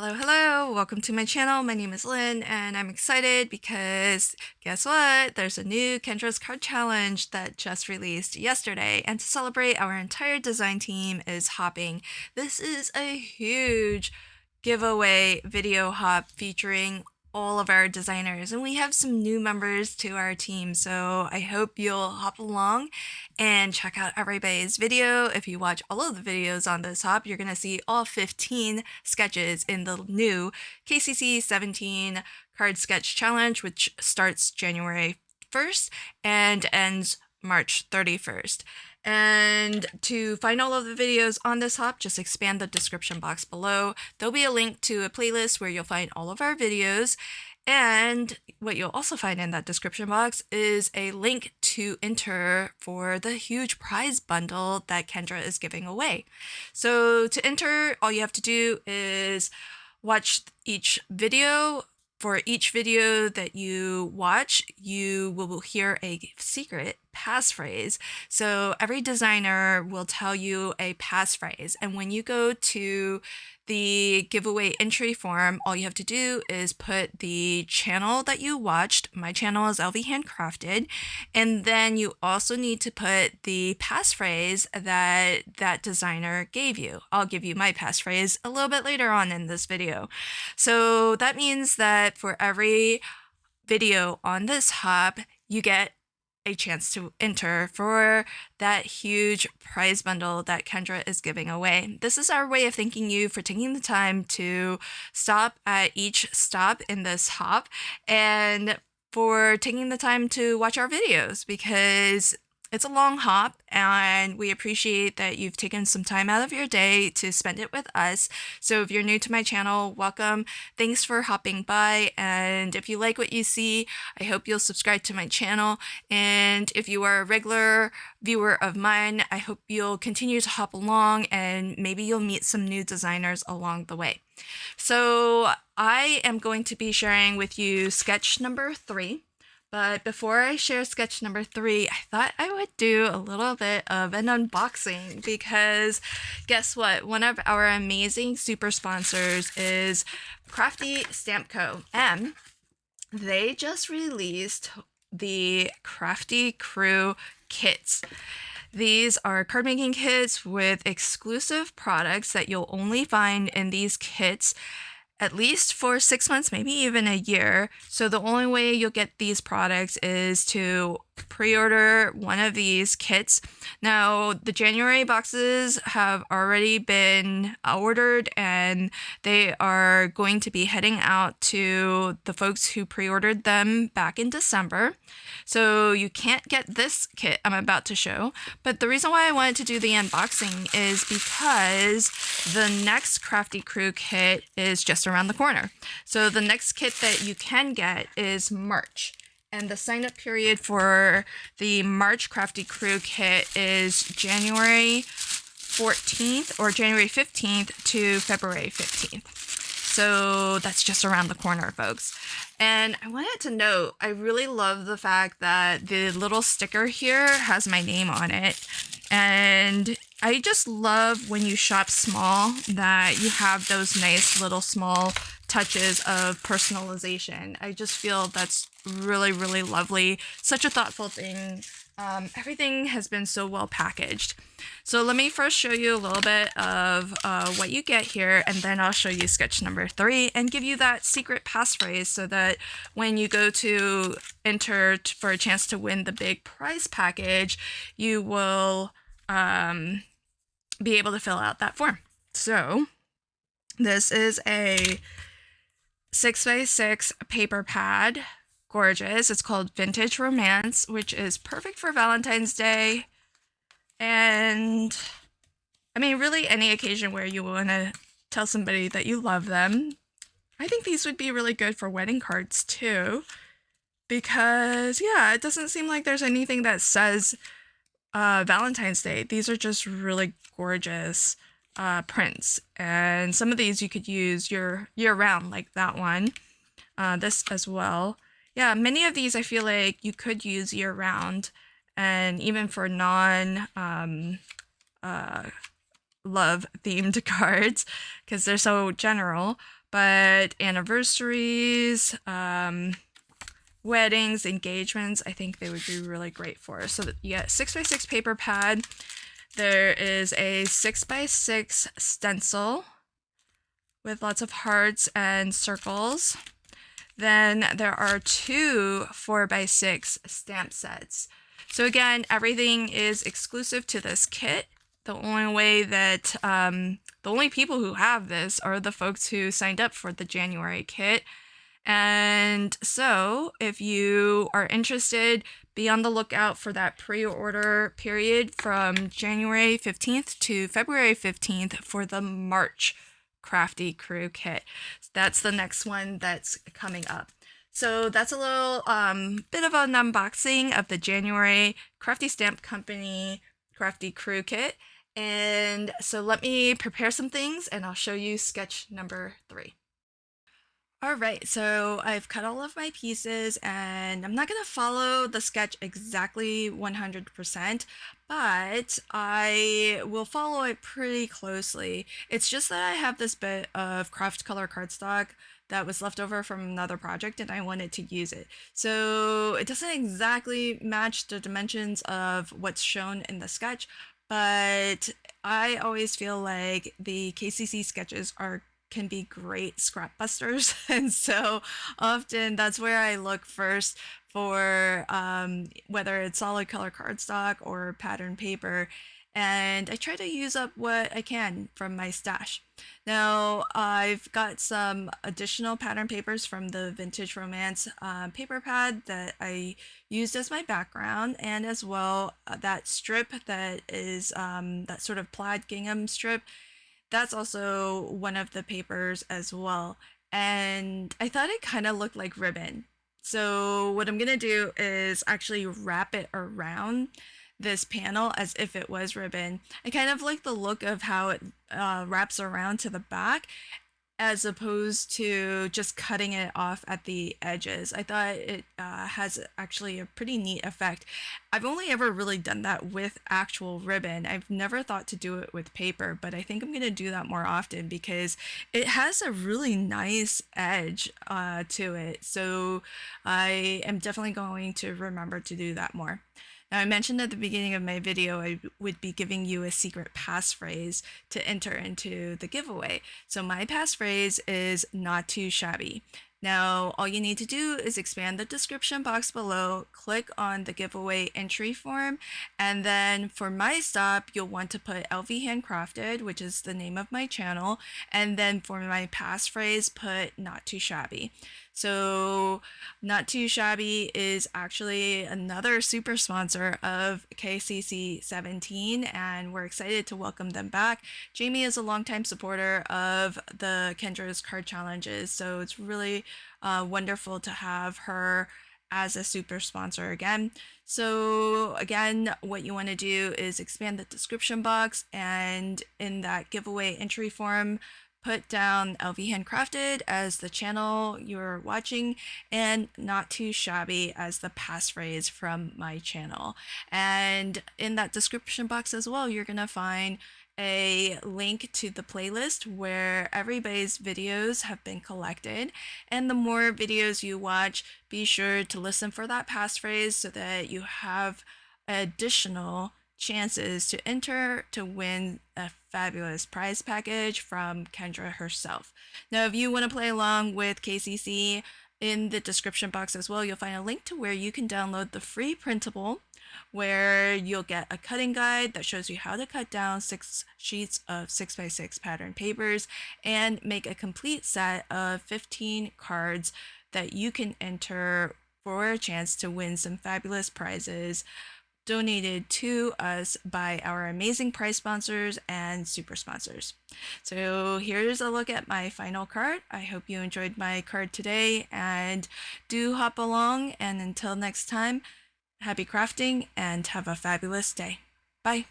Hello, welcome to my channel. My name is Lynn and I'm excited because guess what? There's a new Kendra's card challenge that just released yesterday, and to celebrate, our entire design team is hopping. This is a huge giveaway video hop featuring all of our designers, and we have some new members to our team, so I hope you'll hop along and check out everybody's video. If you watch all of the videos on this hop, you're gonna see all 15 sketches in the new KCC 17 card sketch challenge, which starts January 1st and ends March 31st. And to find all of the videos on this hop, just expand the description box below. There'll be a link to a playlist where you'll find all of our videos. And what you'll also find in that description box is a link to enter for the huge prize bundle that Kendra is giving away. So to enter, all you have to do is watch each video. For each video that you watch, you will hear a secret passphrase. So every designer will tell you a passphrase, and when you go to the giveaway entry form, all you have to do is put the channel that you watched. My channel is Handcrafted, and then you also need to put the passphrase that designer gave you. I'll give you my passphrase a little bit later on in this video. So that means that for every video on this hop, you get a chance to enter for that huge prize bundle that Kendra is giving away. This is our way of thanking you for taking the time to stop at each stop in this hop and for taking the time to watch our videos, because it's a long hop and we appreciate that you've taken some time out of your day to spend it with us. So if you're new to my channel, welcome. Thanks for hopping by. And if you like what you see, I hope you'll subscribe to my channel. And if you are a regular viewer of mine, I hope you'll continue to hop along and maybe you'll meet some new designers along the way. So I am going to be sharing with you sketch number 3. But before I share sketch number 3, I thought I would do a little bit of an unboxing, because guess what? One of our amazing super sponsors is Crafty Stamp Co. And they just released the Crafty Crew kits. These are card making kits with exclusive products that you'll only find in these kits at least for 6 months, maybe even a year. So the only way you'll get these products is to pre-order one of these kits. Now, the January boxes have already been ordered and they are going to be heading out to the folks who pre-ordered them back in December. So you can't get this kit I'm about to show. But the reason why I wanted to do the unboxing is because the next Crafty Crew kit is just around the corner. So the next kit that you can get is March. And the sign-up period for the March Crafty Crew kit is January 14th or January 15th to February 15th. So that's just around the corner, folks. And I wanted to note, I really love the fact that the little sticker here has my name on it. And I just love when you shop small that you have those nice little small touches of personalization. I just feel that's really, really lovely. Such a thoughtful thing. Everything has been so well packaged. So let me first show you a little bit of what you get here, and then I'll show you sketch number 3 and give you that secret passphrase so that when you go to enter for a chance to win the big prize package, you will be able to fill out that form. So this is a 6x6 paper pad. Gorgeous. It's called Vintage Romance, which is perfect for Valentine's Day. And I mean, really any occasion where you want to tell somebody that you love them. I think these would be really good for wedding cards too, because yeah, it doesn't seem like there's anything that says Valentine's Day. These are just really gorgeous prints, and some of these you could use year round, like that one. This as well. Yeah, many of these I feel like you could use year round, and even for non love themed cards because they're so general, but anniversaries, weddings, engagements, I think they would be really great for. So you get 6x6 paper pad. There is a 6x6 stencil with lots of hearts and circles. Then there are 2 4x6 stamp sets. So again, everything is exclusive to this kit. The only way that, the only people who have this are the folks who signed up for the January kit. And so if you are interested, be on the lookout for that pre-order period from January 15th to February 15th for the March Crafty Crew kit. That's the next one that's coming up. So that's a little bit of an unboxing of the January Crafty Stamp Company Crafty Crew kit. And so let me prepare some things and I'll show you sketch number 3. All right, so I've cut all of my pieces and I'm not going to follow the sketch exactly 100%, but I will follow it pretty closely. It's just that I have this bit of craft color cardstock that was left over from another project and I wanted to use it. So it doesn't exactly match the dimensions of what's shown in the sketch, but I always feel like the KCC sketches can be great scrap busters, and so often that's where I look first for whether it's solid color cardstock or pattern paper, and I try to use up what I can from my stash. Now I've got some additional pattern papers from the Vintage Romance paper pad that I used as my background, and as well that strip that is that sort of plaid gingham strip. That's also one of the papers as well. And I thought it kind of looked like ribbon. So what I'm going to do is actually wrap it around this panel as if it was ribbon. I kind of like the look of how it wraps around to the back, as opposed to just cutting it off at the edges. I thought it has actually a pretty neat effect. I've only ever really done that with actual ribbon. I've never thought to do it with paper, but I think I'm going to do that more often because it has a really nice edge to it. So I am definitely going to remember to do that more. Now, I mentioned at the beginning of my video I would be giving you a secret passphrase to enter into the giveaway. So my passphrase is "not too shabby." Now, all you need to do is expand the description box below, click on the giveaway entry form, and then for my stop, you'll want to put LV Handcrafted, which is the name of my channel, and then for my passphrase, put "not too shabby." So Not Too Shabby is actually another super sponsor of KCC 17, and we're excited to welcome them back. Jamie is a longtime supporter of the Kendra's card challenges, so it's really wonderful to have her as a super sponsor again. So again, what you want to do is expand the description box, and in that giveaway entry form, put down LV Handcrafted as the channel you're watching and Not Too Shabby as the passphrase from my channel. And in that description box as well, you're gonna find a link to the playlist where everybody's videos have been collected. And the more videos you watch, be sure to listen for that passphrase so that you have additional chances to enter to win a fabulous prize package from Kendra herself. Now, if you want to play along with KCC, in the description box as well, you'll find a link to where you can download the free printable, where you'll get a cutting guide that shows you how to cut down 6 sheets of 6x6 pattern papers and make a complete set of 15 cards that you can enter for a chance to win some fabulous prizes donated to us by our amazing prize sponsors and super sponsors. So here's a look at my final card. I hope you enjoyed my card today, and do hop along, and until next time, happy crafting and have a fabulous day. Bye.